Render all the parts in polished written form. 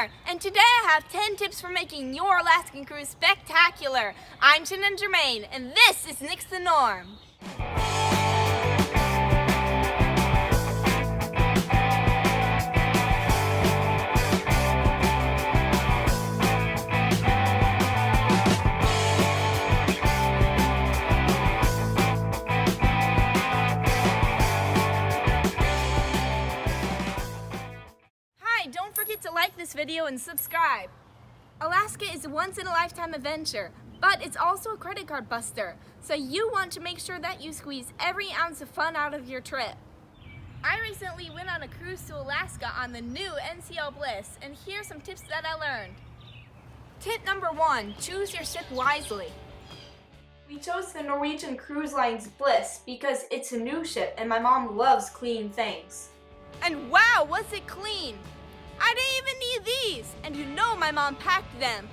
Summer, and today I have 10 tips for making your Alaskan cruise spectacular. I'm Shannon Germain, and this is Nix the Norm. Don't forget to like this video and subscribe. Alaska is a once-in-a-lifetime adventure, but it's also a credit card buster, so you want to make sure that you squeeze every ounce of fun out of your trip. I recently went on a cruise to Alaska on the new NCL Bliss, and here's some tips that I learned. Tip number 1, choose your ship wisely. We chose the Norwegian Cruise Line's Bliss because it's a new ship and my mom loves clean things. And wow, was it clean! I didn't even need these, and you know my mom packed them.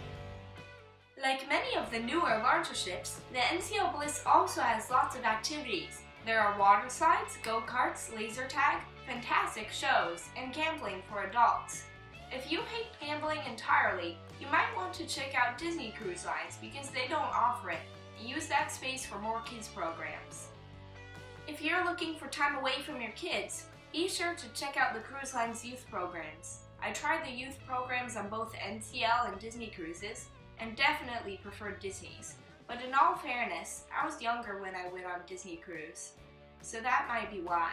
Like many of the newer, larger ships, the NCL Bliss also has lots of activities. There are water slides, go-karts, laser tag, fantastic shows, and gambling for adults. If you hate gambling entirely, you might want to check out Disney Cruise Lines because they don't offer it. Use that space for more kids programs. If you're looking for time away from your kids, be sure to check out the Cruise Line's youth programs. I tried the youth programs on both NCL and Disney cruises, and definitely preferred Disney's. But in all fairness, I was younger when I went on Disney cruise, so that might be why.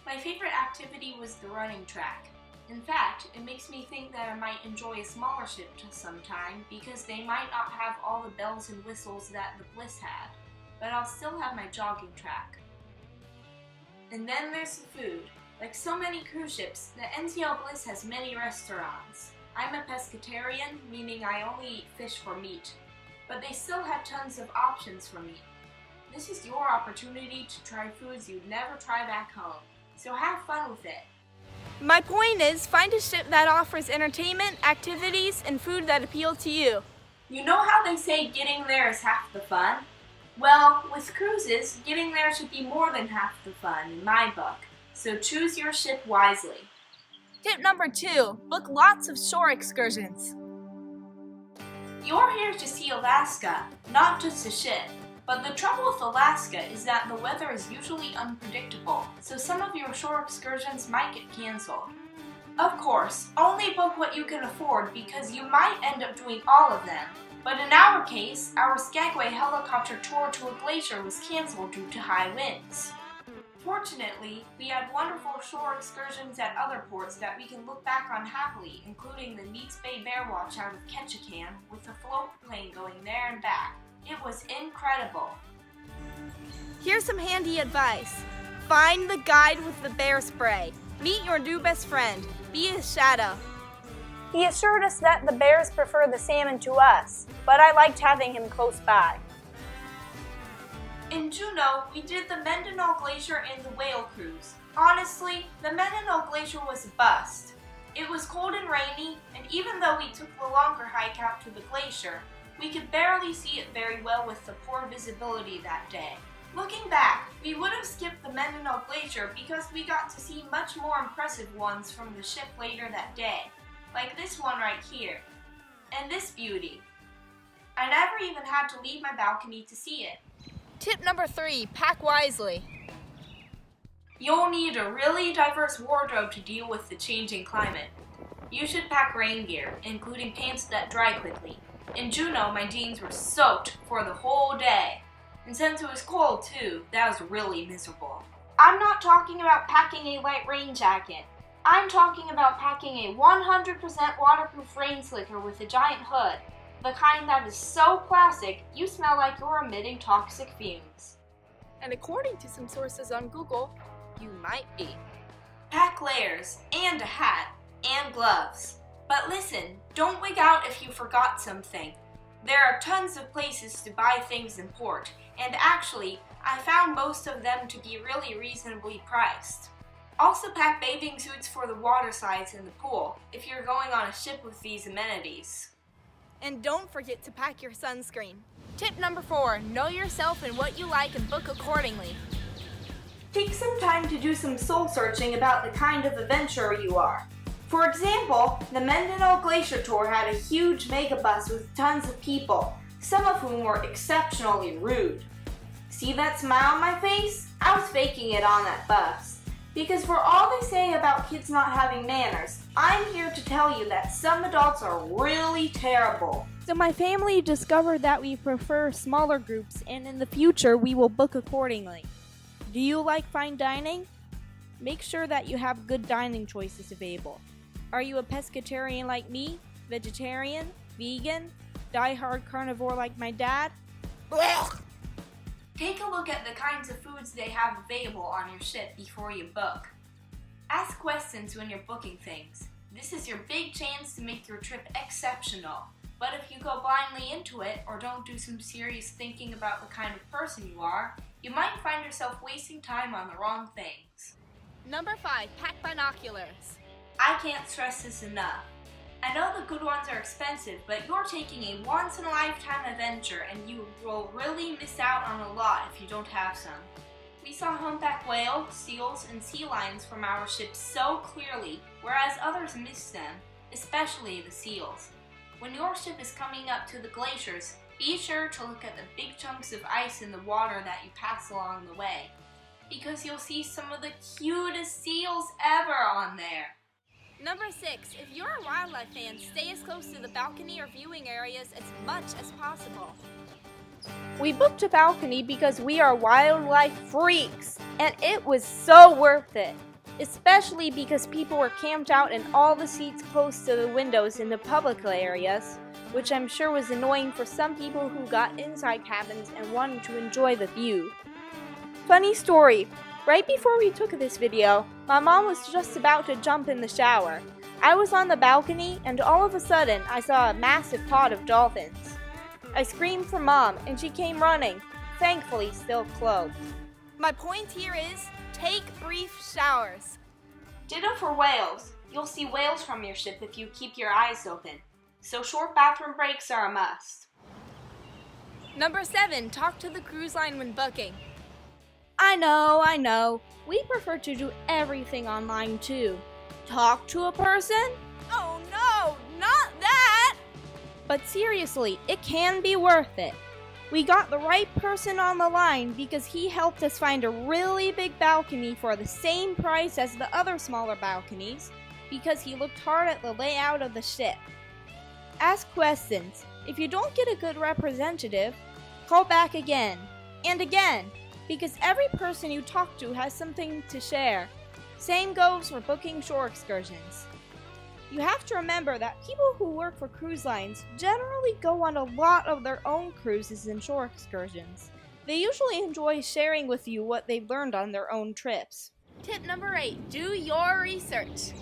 My favorite activity was the running track. In fact, it makes me think that I might enjoy a smaller ship sometime because they might not have all the bells and whistles that the Bliss had, but I'll still have my jogging track. And then there's the food. Like so many cruise ships, the NCL Bliss has many restaurants. I'm a pescatarian, meaning I only eat fish for meat, but they still have tons of options for meat. This is your opportunity to try foods you'd never try back home, so have fun with it. My point is, find a ship that offers entertainment, activities, and food that appeal to you. You know how they say getting there is half the fun? Well, with cruises, getting there should be more than half the fun in my book. So choose your ship wisely. Tip number 2, book lots of shore excursions. You're here to see Alaska, not just a ship. But the trouble with Alaska is that the weather is usually unpredictable, so some of your shore excursions might get canceled. Of course, only book what you can afford because you might end up doing all of them. But in our case, our Skagway helicopter tour to a glacier was canceled due to high winds. Fortunately, we had wonderful shore excursions at other ports that we can look back on happily, including the Neats Bay Bear Watch out of Ketchikan with a float plane going there and back. It was incredible. Here's some handy advice. Find the guide with the bear spray. Meet your new best friend. Be his shadow. He assured us that the bears prefer the salmon to us, but I liked having him close by. In Juneau, we did the Mendenhall Glacier and the whale cruise. Honestly, the Mendenhall Glacier was a bust. It was cold and rainy, and even though we took the longer hike out to the glacier, we could barely see it very well with the poor visibility that day. Looking back, we would have skipped the Mendenhall Glacier because we got to see much more impressive ones from the ship later that day, like this one right here, and this beauty. I never even had to leave my balcony to see it. Tip number 3, pack wisely. You'll need a really diverse wardrobe to deal with the changing climate. You should pack rain gear, including pants that dry quickly. In Juneau, my jeans were soaked for the whole day. And since it was cold too, that was really miserable. I'm not talking about packing a light rain jacket. I'm talking about packing a 100% waterproof rain slicker with a giant hood. The kind that is so plastic, you smell like you're emitting toxic fumes. And according to some sources on Google, you might be. Pack layers, and a hat, and gloves. But listen, don't wig out if you forgot something. There are tons of places to buy things in port, and actually, I found most of them to be really reasonably priced. Also pack bathing suits for the water slides in the pool, if you're going on a ship with these amenities. And don't forget to pack your sunscreen. Tip number 4, know yourself and what you like and book accordingly. Take some time to do some soul searching about the kind of adventurer you are. For example, the Mendenhall Glacier Tour had a huge megabus with tons of people, some of whom were exceptionally rude. See that smile on my face? I was faking it on that bus. Because for all they say about kids not having manners, I'm here to tell you that some adults are really terrible. So my family discovered that we prefer smaller groups, and in the future we will book accordingly. Do you like fine dining? Make sure that you have good dining choices available. Are you a pescatarian like me? Vegetarian? Vegan? Die-hard carnivore like my dad? Blech! Take a look at the kinds of foods they have available on your ship before you book. Ask questions when you're booking things. This is your big chance to make your trip exceptional. But if you go blindly into it or don't do some serious thinking about the kind of person you are, you might find yourself wasting time on the wrong things. Number 5, pack binoculars. I can't stress this enough. I know the good ones are expensive, but you're taking a once-in-a-lifetime adventure and you will really miss out on a lot if you don't have some. We saw humpback whales, seals, and sea lions from our ship so clearly, whereas others missed them, especially the seals. When your ship is coming up to the glaciers, be sure to look at the big chunks of ice in the water that you pass along the way, because you'll see some of the cutest seals ever on there. Number 6, if you're a wildlife fan, stay as close to the balcony or viewing areas as much as possible. We booked a balcony because we are wildlife freaks, and it was so worth it. Especially because people were camped out in all the seats close to the windows in the public areas, which I'm sure was annoying for some people who got inside cabins and wanted to enjoy the view. Funny story. Right before we took this video, my mom was just about to jump in the shower. I was on the balcony and all of a sudden I saw a massive pod of dolphins. I screamed for Mom and she came running, thankfully still clothed. My point here is, take brief showers. Ditto for whales. You'll see whales from your ship if you keep your eyes open. So short bathroom breaks are a must. Number 7, talk to the cruise line when booking. I know. We prefer to do everything online too. Talk to a person? Oh no, not that! But seriously, it can be worth it. We got the right person on the line because he helped us find a really big balcony for the same price as the other smaller balconies because he looked hard at the layout of the ship. Ask questions. If you don't get a good representative, call back again and again, because every person you talk to has something to share. Same goes for booking shore excursions. You have to remember that people who work for cruise lines generally go on a lot of their own cruises and shore excursions. They usually enjoy sharing with you what they've learned on their own trips. Tip number 8, do your research.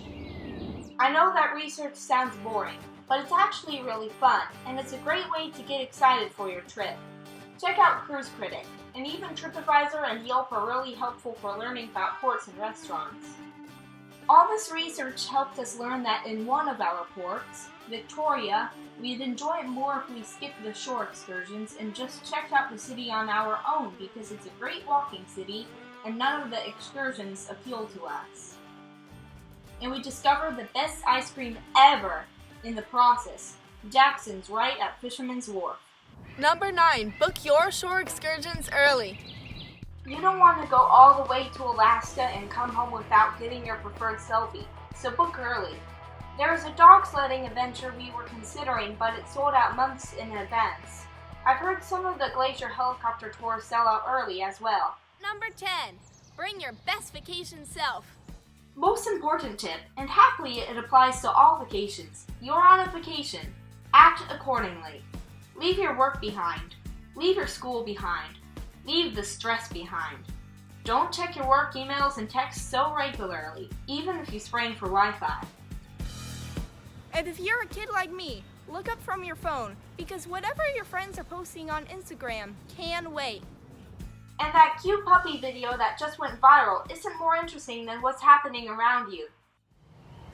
I know that research sounds boring, but it's actually really fun, and it's a great way to get excited for your trip. Check out Cruise Critic, and even TripAdvisor and Yelp are really helpful for learning about ports and restaurants. All this research helped us learn that in one of our ports, Victoria, we'd enjoy it more if we skipped the shore excursions and just checked out the city on our own because it's a great walking city and none of the excursions appeal to us. And we discovered the best ice cream ever in the process, Jackson's right at Fisherman's Wharf. Number 9, book your shore excursions early. You don't want to go all the way to Alaska and come home without getting your preferred selfie, so book early. There is a dog sledding adventure we were considering, but it sold out months in advance. I've heard some of the glacier helicopter tours sell out early as well. Number 10, bring your best vacation self. Most important tip, and happily it applies to all vacations. You're on a vacation. Act accordingly. Leave your work behind. Leave your school behind. Leave the stress behind. Don't check your work emails and texts so regularly, even if you sprain for Wi-Fi. And if you're a kid like me, look up from your phone, because whatever your friends are posting on Instagram can wait. And that cute puppy video that just went viral isn't more interesting than what's happening around you.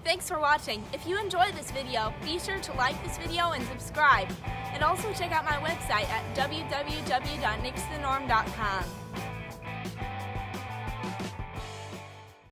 Thanks for watching. If you enjoyed this video, be sure to like this video and subscribe. And also check out my website at www.nixthenorm.com.